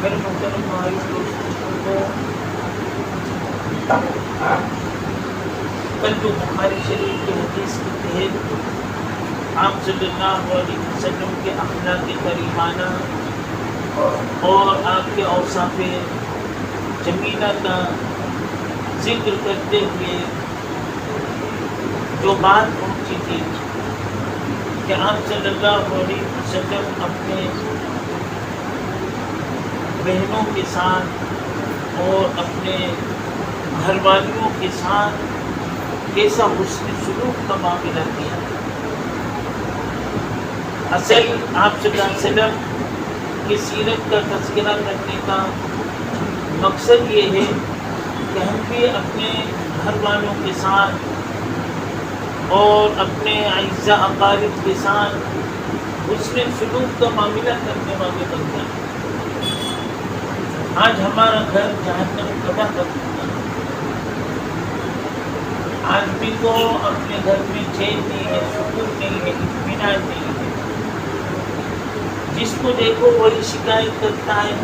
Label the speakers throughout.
Speaker 1: میرے محترم بھائی دوستوں کو کل جو بخاری شریف کی حدیث کے تحت آپ صلی اللہ علیہ وسلم کے اخلاق کریمانہ اور آپ کے اوصاف جمیلہ کا ذکر کرتے ہوئے جو بات پہنچی تھی کہ آپ صلی اللہ علیہ وسلم اپنے بہنوں کے ساتھ اور اپنے گھر والیوں کے ساتھ کیسا حسن سلوک کا معاملہ کیا. اصل آپ صلی اللہ علیہ وسلم کی سیرت کا تذکرہ کرنے کا مقصد یہ ہے کہ ہم بھی اپنے گھر والوں کے ساتھ اور اپنے اعزاء اقارب کے ساتھ حسن سلوک کا معاملہ کرنے والے بن جائیں. آج ہمارا گھر جہنم تباہ کر چکا ہے. آدمی کو اپنے گھر میں چین نہیں ہے, سکون نہیں ہے, اطمینان نہیں ہے. جس کو دیکھو وہی شکایت کرتا ہے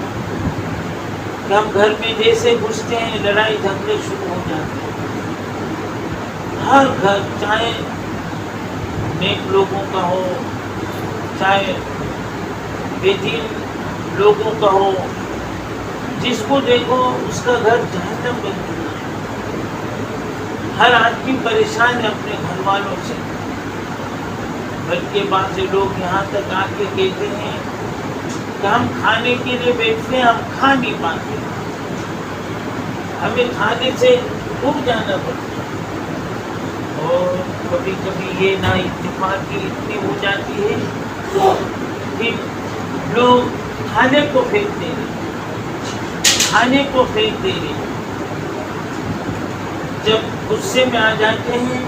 Speaker 1: کہ ہم گھر میں جیسے گھستے ہیں لڑائی جھگڑے شروع ہو جاتے ہیں. ہر گھر چاہے نیک لوگوں کا ہو چاہے بے دین لوگوں کا ہو, جس کو دیکھو اس کا گھر جہنم بن چکا ہے. ہر آدمی پریشان ہے اپنے گھر والوں سے, بلکہ بعض لوگ یہاں تک آ کے کہتے ہیں کہ ہم کھانے کے لیے بیٹھتے ہیں, ہم کھا نہیں پاتے, ہمیں کھانے سے اٹھ جانا پڑتا ہے. اور کبھی کبھی یہ نا اتفاقی اتنی ہو جاتی ہے تو پھر لوگ کھانے کو پھینکتے ہیں, کھانے کو پھینک دے رہے. جب غصے میں آ جاتے ہیں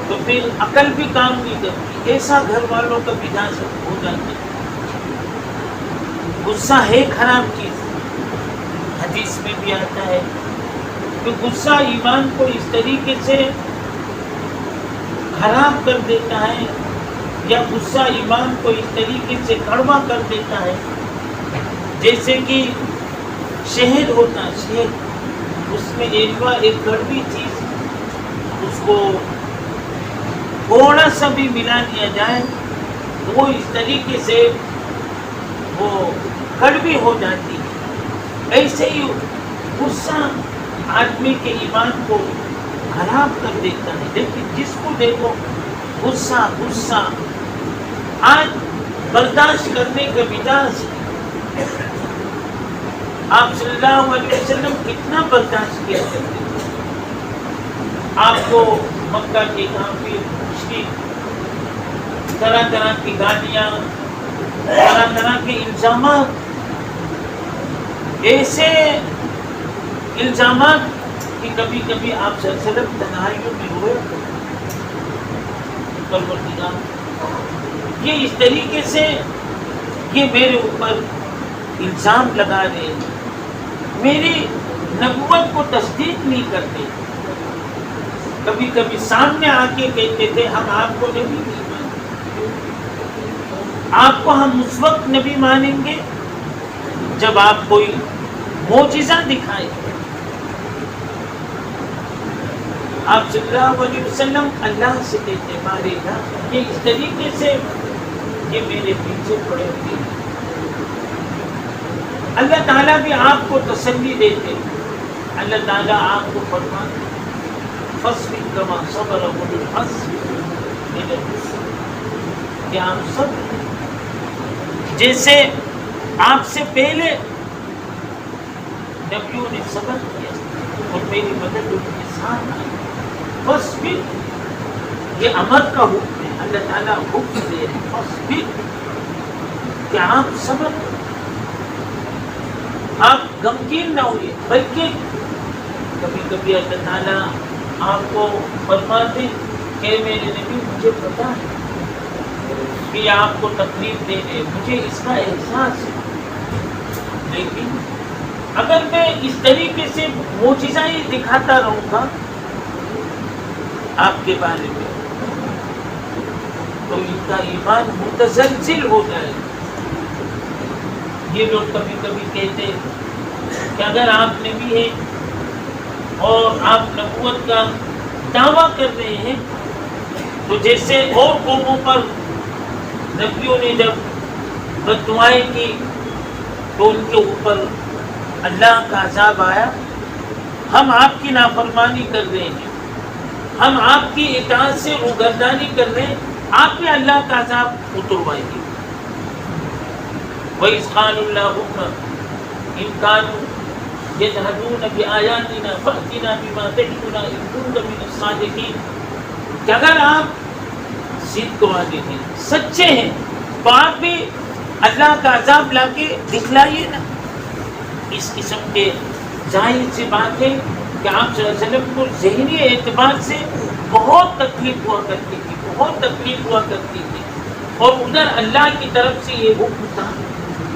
Speaker 1: تو پھر عقل بھی کام نہیں کرتی. ایسا گھر والوں کا مزاج ہو جاتا ہے. غصہ ہے خراب چیز, حدیث میں بھی آتا ہے کہ غصہ ایمان کو اس طریقے سے خراب کر دیتا ہے یا غصہ ایمان کو اس طریقے سے کڑوا کر دیتا ہے جیسے کہ شہد ہوتا ہے. شہد اس میں ایک کڑوی چیز, اس کو تھوڑا سا بھی ملا دیا جائے تو وہ اس طریقے سے وہ کڑوی ہو جاتی ہے. ایسے ہی غصہ آدمی کے ایمان کو خراب کر دیتا ہے. لیکن جس کو دیکھو غصہ غصہ آج برداشت کرنے کا مزاج. آپ صلی اللہ علیہ وسلم کتنا برداشت کیا کرتے تھے. آپ کو مکہ کے کافر مشرک طرح طرح کی گالیاں, طرح طرح کے الزامات, ایسے الزامات کہ کبھی کبھی آپ صلی اللہ علیہ وسلم تنہائیوں میں روئے. پروردگار یہ اس طریقے سے یہ میرے اوپر الزام لگا رہے, میری نبوت کو تصدیق نہیں کرتے. کبھی کبھی سامنے آ کے کہتے تھے ہم آپ کو نبی نہیں مانیں, آپ کو ہم اس وقت نبی مانیں گے جب آپ کوئی معجزہ دکھائیں. آپ صلی اللہ علیہ وسلم اللہ سے کہتے مارے گا یہ اس طریقے سے یہ میرے پیچھے پڑے ہوئے. اللہ تعالیٰ بھی آپ کو تسلی دیتے. اللہ تعالیٰ آپ کو فرماتے فَاصْبِرْ كَمَا صَبَرَ أُولُو الْعَزْمِ مِنَ الرُّسُلِ, کہ آپ سب جیسے آپ سے پہلے نبیوں نے صبر کیا اور میری مدد ان کے ساتھ آئی. فَاصْبِرْ یہ امر کا حکم ہے. اللہ تعالیٰ حکم دے رہے فَاصْبِرْ کہ آپ صبر, آپ غمگین نہ ہوئے. بلکہ کبھی کبھی اللہ تعالیٰ آپ کو فرماتے کہ میرے نبی مجھے پتا ہے کہ آپ کو تکلیف دے رہے, مجھے اس کا احساس ہے, لیکن اگر میں اس طریقے سے معجزہ ہی دکھاتا رہوں گا آپ کے بارے میں تو ان کا ایمان متزلزل ہو جائے گا. یہ لوگ کبھی کبھی کہتے ہیں کہ اگر آپ نبی ہیں اور آپ نبوت کا دعویٰ کر رہے ہیں تو جیسے اور قوموں پر نبیوں نے جب بد دعائیں کی تو ان کے اوپر اللہ کا عذاب آیا، ہم آپ کی نافرمانی کر رہے ہیں، ہم آپ کی اطاعت سے روگردانی کر رہے ہیں، آپ بھی اللہ کا عذاب اتروائیں گے۔ وَإِذْ قَالُوا اللَّهُمَّ إِن كَانُوا يَجْحَدُونَ بِآيَاتِنَا فَأْتِنَا بِمَا تَعِدُنَا إِن كُنتَ مِنَ الصَّادِقِينَ کہ اگر آپ صدق والے ہیں، سچے ہیں، تو آپ بھی اللہ کا عذاب لا کے دکھلائیے نا۔ اس قسم کے ظاہر سی بات ہے کہ آپ صلی اللہ علیہ وسلم کو ذہنی اعتبار سے بہت تکلیف ہوا کرتی تھی، بہت تکلیف ہوا کرتی تھی، اور ادھر اللہ کی طرف سے یہ حکم تھا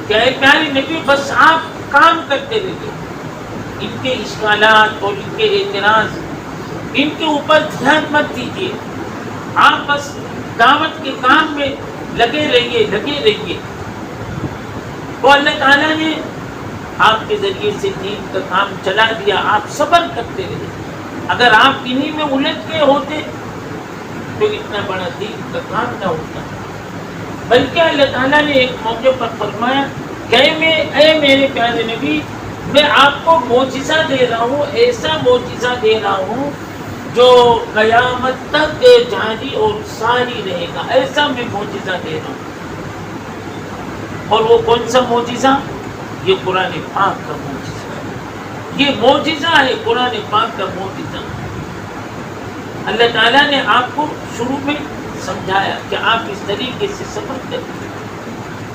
Speaker 1: کہ اے پیارے نبی بس آپ کام کرتے رہیے، ان کے اشکالات اور ان کے اعتراض ان کے اوپر دھیان مت دیجیے، آپ بس دعوت کے کام میں لگے رہیے۔ تو اللہ تعالیٰ نے آپ کے ذریعے سے دین کا کام چلا دیا، آپ صبر کرتے رہے۔ اگر آپ انہی میں الجھ گئے ہوتے تو اتنا بڑا دین کا کام نہ ہوتا، بلکہ اللہ تعالیٰ نے ایک موقع پر فرمایا کہ اے میرے پیارے نبی، میں آپ کو معجزہ دے رہا ہوں، ایسا معجزہ دے رہا ہوں جو قیامت تک جاری اور ساری رہے گا، ایسا میں معجزہ دے رہا ہوں۔ اور وہ کون سا معجزہ؟ یہ قرآن پاک کا معجزہ، یہ معجزہ ہے، قرآن پاک کا معجزہ۔ اللہ تعالیٰ نے آپ کو شروع میں سمجھایا کہ آپ اس طریقے سے صبر کریں،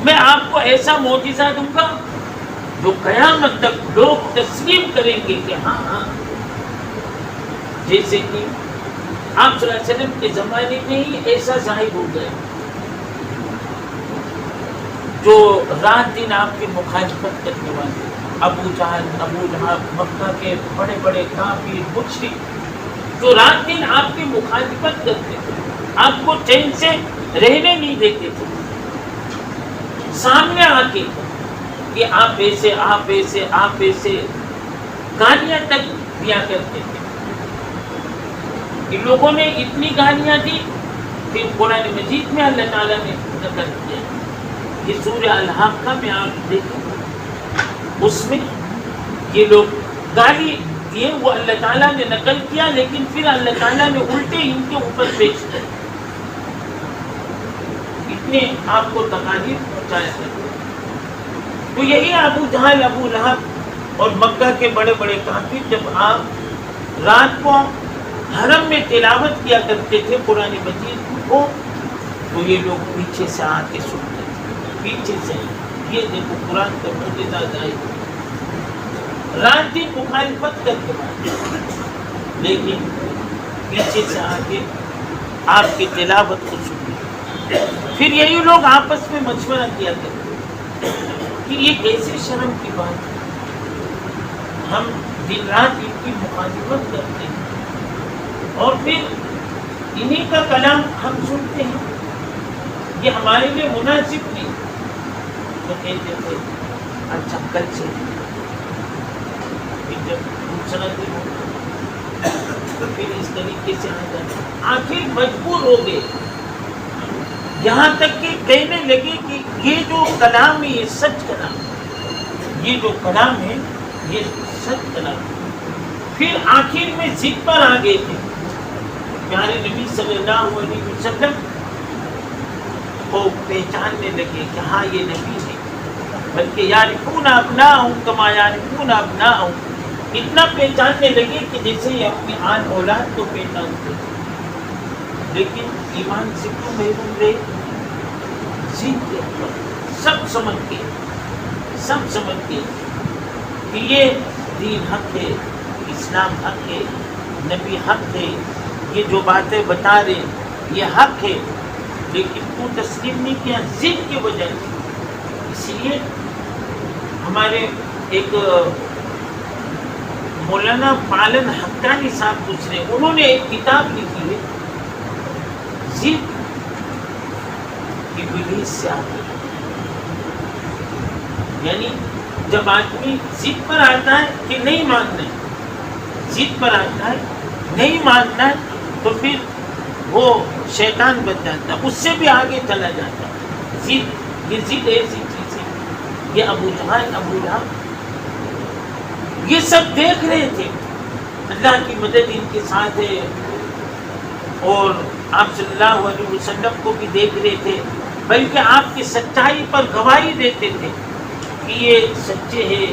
Speaker 1: میں آپ کو ایسا معجزہ دوں گا جو قیامت تک لوگ تسلیم کریں گے کہ ہاں جیسے کہ آپ صلی اللہ علیہ وسلم کے زمانے میں ہی ایسا ظاہر ہو گیا، جو رات دن آپ کی مخالفت کرنے والے ابو جہل، ابو لہب، مکہ کے بڑے بڑے کافر مشرک، جو رات دن آپ کی مخالفت کرتے تھے، آپ کو چین سے رہنے نہیں دیتے تھے، سامنے آ کے کہ آپ ایسے گالیاں تک دیا کرتے تھے۔ ان لوگوں نے اتنی گالیاں دی، پھر قرآن مجید میں اللہ تعالیٰ نے نقل کیا، یہ سورہ الحاقہ میں آپ دیکھیں، اس میں یہ لوگ گالی دیے، وہ اللہ تعالیٰ نے نقل کیا، لیکن پھر اللہ تعالیٰ نے الٹے ان کے اوپر پیش کر اتنے آپ کو تکالیف پہنچایا کرتے۔ تو یہی ابو جہل، ابو لہب اور مکہ کے بڑے بڑے کافر جب آپ رات کو حرم میں تلاوت کیا کرتے تھے قرآن مجید کو، تو یہ لوگ پیچھے سے آ کے سنتے تھے، پیچھے سے، یہ دیکھو قرآن کا معجزہ ظاہر، رات دن مخالفت کرتے ہیں، لیکن پیچھے سے آ کے آپ کی تلاوت کو سنتے۔ پھر یہی لوگ آپس میں مشورہ کیا کرتے کہ یہ کیسے شرم کی بات ہے، ہم دن رات ان کی مخالفت کرتے ہیں اور پھر انہی کا کلام ہم سنتے ہیں، یہ ہمارے لیے مناسب نہیں۔ تو کہتے تھے اچھا کل سے پھر جب دوسرا دن ہوتا تو پھر اس طریقے سے آ جاتا، آخر مجبور ہو گئے، یہاں تک کہ کہنے لگے کہ یہ جو کلام ہے یہ سچ کلام ہے، یہ جو کلام ہے یہ سچ کلام ہے۔ پھر آخر میں ضد پر آ گئے تھے، پیارے نبی صلی اللہ علیہ وسلم کو پہچاننے لگے کہ ہاں یہ نبی ہے، بلکہ یعرفون ابناءہم کما یعرفون ابناءہم، اتنا پہچاننے لگے کہ جیسے یہ اپنی آن اولاد کو پہچانتے تھے، لیکن ایمان سے کیوں محروم رہے؟ ضد کے اوپر سب سمجھ کے کہ یہ دین حق ہے، اسلام حق ہے، نبی حق ہے، یہ جو باتیں بتا رہے یہ حق ہے، لیکن تو تسلیم نہیں کیا ضد کی وجہ سے۔ اس لیے ہمارے ایک مولانا پالن حقانی صاحب دوسرے، انہوں نے ایک کتاب لکھی ہے ضد ابلیس سے آتی ہے۔ یعنی جب آدمی ضد پر آتا ہے کہ نہیں ماننا ہے، ضد پر آتا ہے نہیں ماننا ہے، تو پھر وہ شیطان بن جاتا ہے، اس سے بھی آگے چلا جاتا ہے۔ ضد، یہ ضد ایسی چیز ہے، یہ ابو جہل ابو لہب یہ سب دیکھ رہے تھے، اللہ کی مدد ان کے ساتھ ہے، اور آپ صلی اللہ علیہ وسلم کو بھی دیکھ رہے تھے، بلکہ آپ کی سچائی پر گواہی دیتے تھے کہ یہ سچے ہیں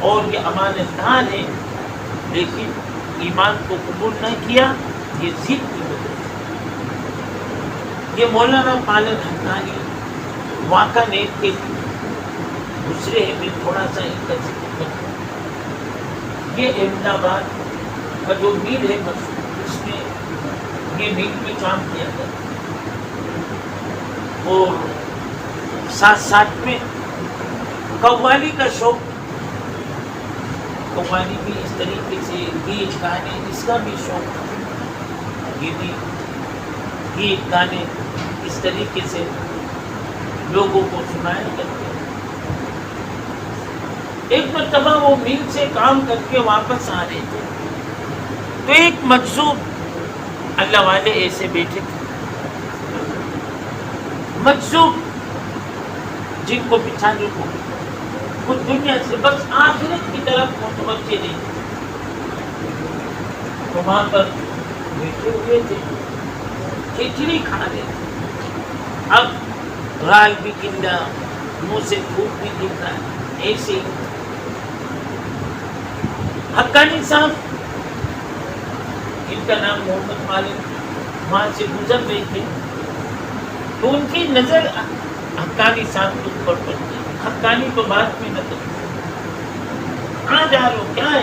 Speaker 1: اور یہ امانت دار ہیں، لیکن ایمان کو قبول نہ کیا، یہ ضد کی وجہ سے۔ یہ مولانا پالن حقانی واقعہ نیک کے دوسرے ہیں، میں تھوڑا سا ان کا ذکر کروں۔ یہ احمد آباد کا جو میل ہے مشہور، اس میں یہ میل میں کام کیا کرتا، اور ساتھ ساتھ میں قوالی کا شوق، قوالی بھی اس طریقے سے، گیت گانے اس کا بھی شوق تھا، یہ بھی گیت گانے اس طریقے سے لوگوں کو سنایا کرتے۔ ایک مرتبہ وہ میل سے کام کر کے واپس آ رہے تھے، تو ایک مجذوب اللہ والے ایسے بیٹھے تھے، مجذوب جن کو بچھانے کو خود دنیا سے بس آخرت کی طرف متوجہ نہیں، تو وہاں پر بیٹھے ہوئے تھے، کھچڑی کھا رہے تھے، اب رال بھی گر رہا، منہ سے پھوک بھی گر رہا ہے، ایسے ہی حقانی صاحب، ان کا نام محمد مالک، وہاں سے گزر رہے تھے، تو ان کی نظر حقانی صاحب کے اوپر پڑتی، حقانی تو بات میں نظر، کہاں جا رہے ہو، کیا ہے،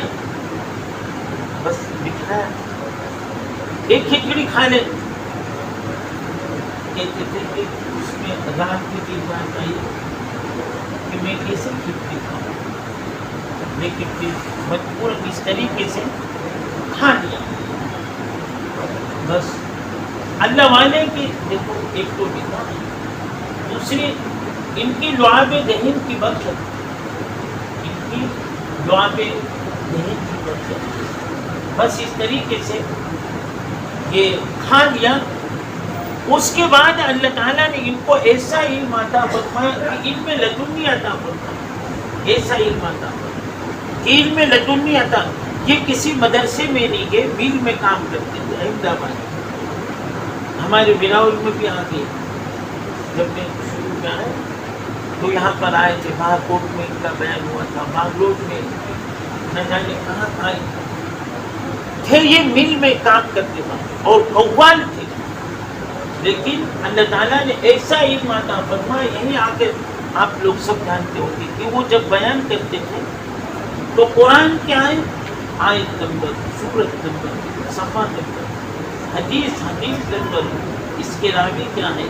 Speaker 1: بس دکھایا ایک کھچڑی کھا لے، کہتے تھے کہ اس میں رات کی بات آئی کہ میں کیسے کھچڑی کھاؤں، لیکن پھر مجبور اس طریقے سے کھا لیا۔ بس اللہ والے کی دیکھو، ایک تو لکھا، دوسری ان کی لعاب دہن کی برکت، ان کی لعاب دہن کی برکت، بس اس طریقے سے یہ کھا لیا۔ اس کے بعد اللہ تعالیٰ نے ان کو ایسا علم عطا فرمایا کہ علم لدنی عطا فرمایا، ایسا علم عطا فرمایا، علم لدنی عطا۔ یہ کسی مدرسے میں نہیں گئے، میل میں کام کرتے تھے احمد آباد، ہمارے براول میں بھی آ گئے، جب میں شروع میں آیا تو یہاں پر آئے تھے، باہرکوٹ میں ان کا بیان ہوا تھا، بانگلور میں نہ جانے کہاں آئے تھے، یہ مل میں کام کرتے تھے اور قوال تھے، لیکن اللہ تعالیٰ نے ایسا علم عطا فرمایا، یہیں آ کے آپ لوگ سب جانتے ہوں گے کہ وہ جب بیان کرتے تھے تو قرآن کے آیت نمبر، سورت نمبر، صفحہ نمبر، حدیث نمبر، اس کے راوی کیا ہے،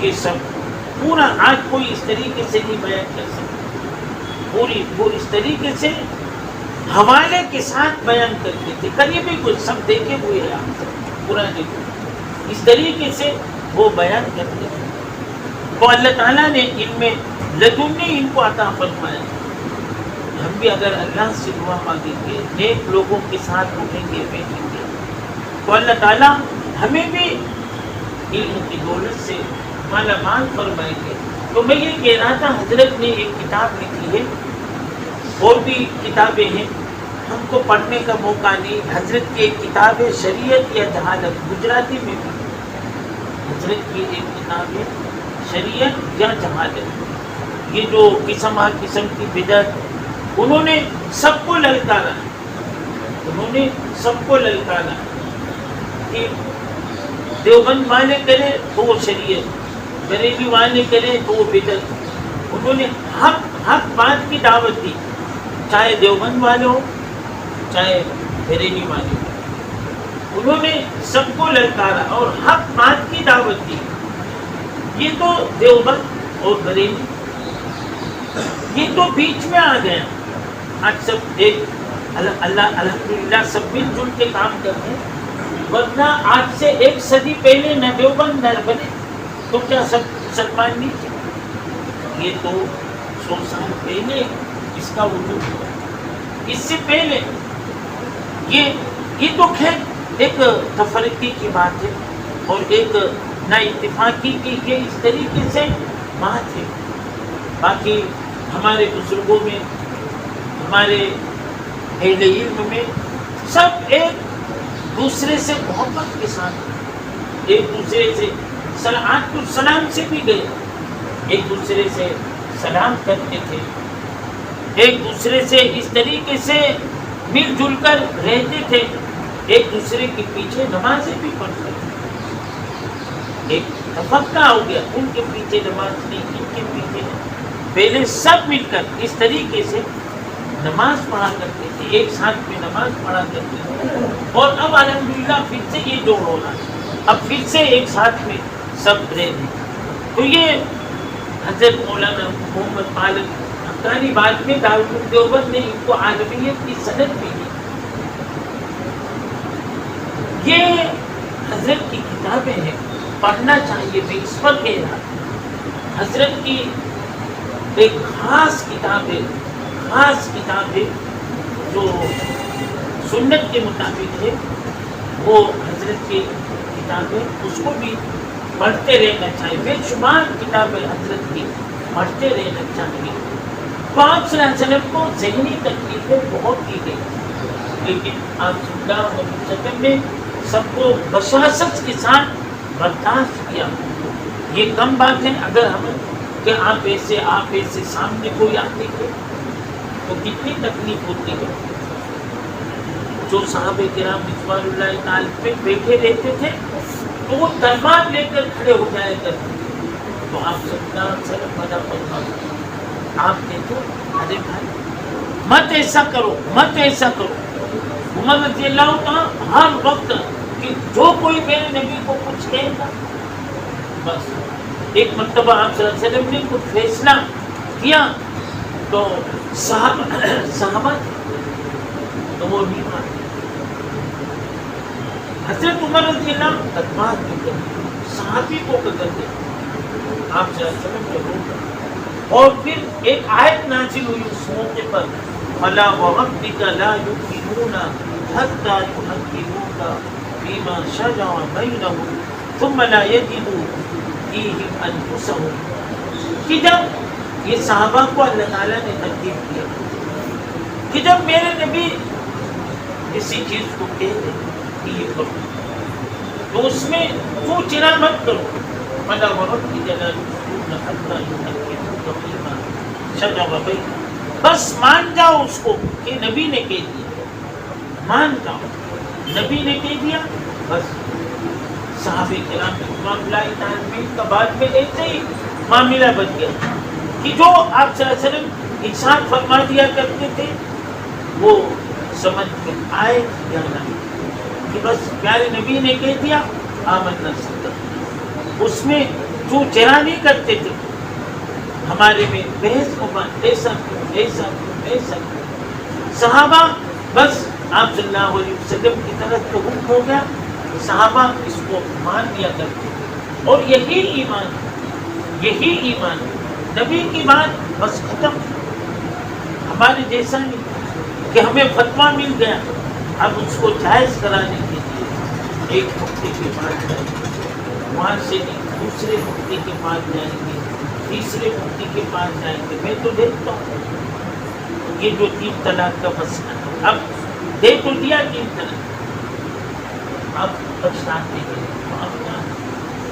Speaker 1: یہ سب پورا آج کوئی اس طریقے سے نہیں بیان کر سکتا، وہ اس طریقے سے حوالے کے ساتھ بیان کرتے تھے، قریبی کچھ سب دیکھے ہوئے ہیں آپ سب پرانے کو، اس طریقے سے وہ بیان کرتے تھے۔ تو اللہ تعالیٰ نے ان میں لدنی ان کو عطا فرمایا۔ ہم بھی اگر اللہ سے دعا مانگیں گے، نیک لوگوں کے ساتھ اٹھیں گے، بیٹھیں گے، تو اللہ تعالیٰ ہمیں بھی علم کی دولت سے مالا مال فرمائیں گے۔ تو میں یہ کہہ رہا تھا، حضرت نے ایک کتاب لکھی ہے، اور بھی کتابیں ہیں، ہم کو پڑھنے کا موقع نہیں۔ حضرت کی ایک کتاب ہے شریعت یا جہالت، گجراتی میں بھی حضرت کی ایک کتاب ہے شریعت یا جہالت۔ یہ جو قسم کی بدعت، انہوں نے سب کو للکارا، انہوں نے سب کو للکارا کہ دیوبند والے کرے تو وہ شریعت، بریلی والے کرے تو وہ بدعت۔ انہوں نے حق بات کی دعوت دی، چاہے دیوبند والے ہو چاہے بریلی والے ہو، انہوں نے سب کو للکارا اور حق بات کی دعوت دی۔ یہ تو دیوبند اور بریلی یہ تو بیچ میں آ گیا، آج سب ایک اللہ الحمدللہ سب مل جل کے کام کرتے ہیں، ورنہ آج سے ایک صدی پہلے نہ دیوبند نہ بنے تو کیا سب مسلمان نہیں تھے؟ یہ تو 100 سال پہلے اس کا وجود ہوا. اس سے پہلے یہ تو خیر ایک تفرقے کی بات ہے اور ایک نا اتفاقی کی یہ اس طریقے سے بات ہے. باقی ہمارے بزرگوں میں، ہمارے اہل علم میں سب ایک دوسرے سے محبت کے ساتھ ایک دوسرے سے سلام سے بھی گئے، ایک دوسرے سے سلام کرتے تھے، ایک دوسرے سے اس طریقے سے مل جل کر رہتے تھے، ایک دوسرے کے پیچھے نمازیں بھی پڑھتے تھے. ایک تفقہ ہو گیا، ان کے پیچھے نماز نہیں، ان کے پیچھے نہیں. پہلے سب مل کر اس طریقے سے نماز پڑھا کرتے تھے، ایک ساتھ میں نماز پڑھا کرتے تھے. اور اب الحمدللہ پھر سے یہ جوڑ ہو رہا ہے، اب پھر سے ایک ساتھ میں سب رہ رہے. تو یہ حضرت مولانا محمد مالک حقانی بعد میں دارالعلوم دیوبند نے ان کو عالمیت کی سند بھی دی. یہ حضرت کی کتابیں ہیں، پڑھنا چاہیے. میں اس پر کہہ رہا ہوں حضرت کی ایک خاص کتاب ہے جو سنت کے مطابق ہے، وہ حضرت کی کتابیں، اس کو بھی پڑھتے رہنا چاہیے. بے شمار کتابیں حضرت کی پڑھتے رہنا چاہیے. تو آپ صلی اللہ علیہ وسلم کو ذہنی تکلیفیں بہت کی گئی، لیکن آپ صلی اللہ علیہ وسلم نے سب کو بشاشت کے ساتھ برداشت کیا. یہ کم بات ہے اگر ہم کہ آپ ایسے سامنے کوئی آتے تھے تو کتنی تکلیف ہوتی ہے. جو صحابہ کرام رضوان اللہ تعالی پہ بیٹھے رہتے تھے تو وہ تلوار لے کر کھڑے ہو جایا کرتے تھے. تو آپ صلی اللہ علیہ وسلم مدد فرماتے، آپ کہتے ارے بھائی مت ایسا کرو، مت ایسا کرو. عمر رضی اللہ عنہ ہر وقت کہ جو کوئی میرے نبی کو کچھ کہے گا، بس ایک مرتبہ آپ صلی اللہ علیہ وسلم نے کچھ فیصلہ کیا تو صحابہ تو وہ نہیں مانتے. حضرت عمر رضی اللہ تدبار کیوں کرتے، صحابی کو کرتے، آپ صلی اللہ علیہ وسلم کے روک. اور پھر ایک آیت نازل ہوئی اس موقع پر، فَلَا وَرَبِّكَ لَا يُؤْمِنُونَ حَتَّى يُحَكِّمُوكَ فِيمَا شَجَرَ بَيْنَهُمْ ثُمَّ لَا يَجِدُوا فِي أَنفُسَهُمْ. کہ جب یہ صحابہ کو اللہ تعالیٰ نے ترغیب کیا کہ جب میرے نبی کسی چیز کو کہہ دیں کہ یہ کرو تو اس میں تو چرا مت کرو. فَلَا وَرَبِّكَ لَا يُؤْمِنُونَ حَتَّى يُحَكِّمُوكَ فِيمَا شَجَرَ بَيْنَهُمْ. بس مان جاؤ اس کو کہ نبی نے کہہ دیا، مان جاؤ نبی نے کہہ دیا بس. صحابہ کرام رضوان اللہ تعالی کا بعد میں ایسے ہی معاملہ بن گیا کہ جو آپ صلی اللہ علیہ وسلم ارشاد فرما دیا کرتے تھے وہ سمجھ میں آئے یا نہ کہ بس پیارے نبی نے کہہ دیا آمنا صدق. اس میں جو چرا نہیں کرتے تھے ہمارے میں بحث مباحث ایسا ایسا ایسا. صحابہ بس آپ صلی اللہ علیہ وسلم کی طرف تو حکم ہو گیا، صحابہ اس کو مان لیا کرتے. اور یہی ایمان نبی کی بات بس ختم. ہمارے جیسا نہیں کہ ہمیں فتویٰ مل گیا اب اس کو جائز کرانے کے لیے ایک مفتی کے پاس جائیں گے، وہاں سے دوسرے مفتی کے پاس جائیں گے، تیسرے مفتی کے پاس جائیں گے. میں تو دیکھتا ہوں یہ جو 3 طلاق کا مسئلہ ہے، اب دے تو دیا 3 طلاق، اب پچھتاتے ہیں تو اپنا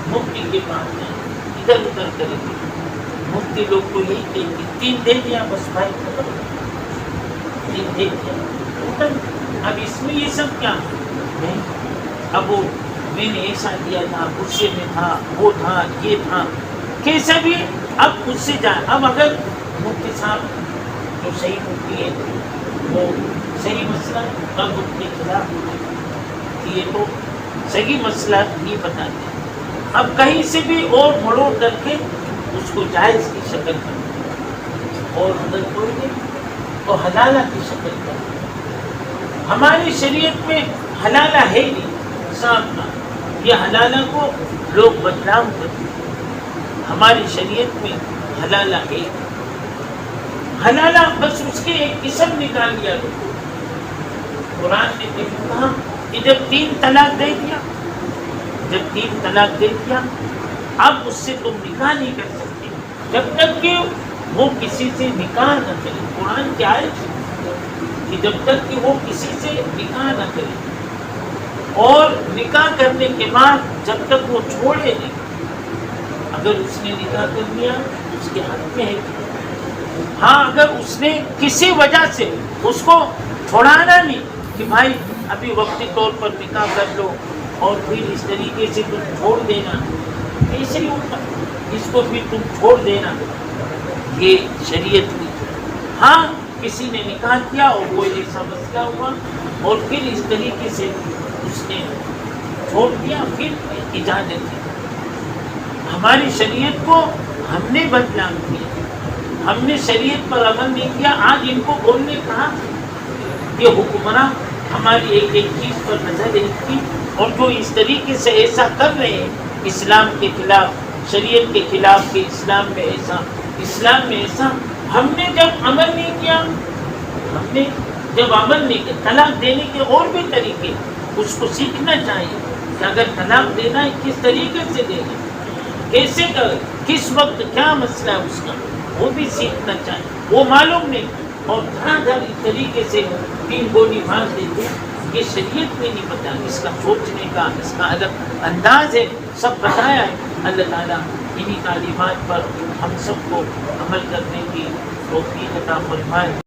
Speaker 1: مفتی کے پاس جائیں، ادھر ادھر کریں گے. مفتی لوگ کو یہی کہیں گے 3 دے دیا بس بھائی ختم، 3 دے دیا ختم. اب اس میں یہ سب کیا نہیں، اب وہ میں نے ایسا دیا تھا، غصے میں تھا، وہ تھا، یہ تھا، کیسا بھی اب مجھ سے جائے. اب اگر مفتی صاحب جو صحیح مفتی ہے وہ صحیح مسئلہ اب ان کے خلاف یہ تو صحیح مسئلہ نہیں بتاتے، اب کہیں سے بھی اور مڑوڑ کر کے اس کو جائز کی شکل کر اور اگر کوئی نہیں تو حلالہ کی شکل کر. ہماری شریعت میں حلالہ ہے نہیں صاحب کا، یہ حلالہ کو لوگ بدنام کرتے ہیں. ہماری شریعت میں حلالہ ہے. حلالہ بس اس کے ایک قسم نکال لیا تو قرآن نے کہا کہ جب 3 طلاق دے دیا، جب 3 طلاق دے دیا، اب اس سے تم نکاح نہیں کر سکتے جب تک کہ وہ کسی سے نکاح نہ کرے. قرآن کی آیت ہے کہ جب تک کہ وہ کسی سے نکاح نہ کرے، اور نکاح کرنے کے بعد جب تک وہ چھوڑے نہیں. اگر اس نے نکاح کر لیا اس کے حق میں ہے. ہاں اگر اس نے کسی وجہ سے اس کو چھوڑانا نہیں کہ بھائی ابھی وقتی طور پر نکاح کر لو اور پھر اس طریقے سے تم چھوڑ دینا، ایسے ہی ہوتا، اس کو پھر تم چھوڑ دینا، یہ شریعت کی. ہاں کسی نے نکاح کیا اور کوئی ایسا مسئلہ ہوا اور پھر اس طریقے سے اس نے چھوڑ دیا، پھر اجازت ہے. ہماری شریعت کو ہم نے بدنام کیا، ہم نے شریعت پر عمل نہیں کیا. آج ان کو بولنے کہا یہ حکمراں ہماری ایک ایک چیز پر نظر رکھتی، اور جو اس طریقے سے ایسا کر رہے ہیں اسلام کے خلاف، شریعت کے خلاف کہ اسلام میں ایسا، اسلام میں ایسا. ہم نے جب عمل نہیں کیا، ہم نے جب عمل نہیں کیا، طلاق دینے کے اور بھی طریقے اس کو سیکھنا چاہیے کہ اگر طلاق دینا ہے کس طریقے سے دینا، کیسے کر، کس وقت کیا مسئلہ ہے اس کا، وہ بھی سیکھنا چاہیے. وہ معلوم نہیں اور دھڑ اس طریقے سے 3 گولی مار دیتے. یہ شریعت میں نہیں پتا، اس کا سوچنے کا اس کا الگ انداز ہے، سب بتایا ہے. اللہ تعالیٰ انہی تعلیمات پر ہم سب کو عمل کرنے کی توفیق عطا فرمائے.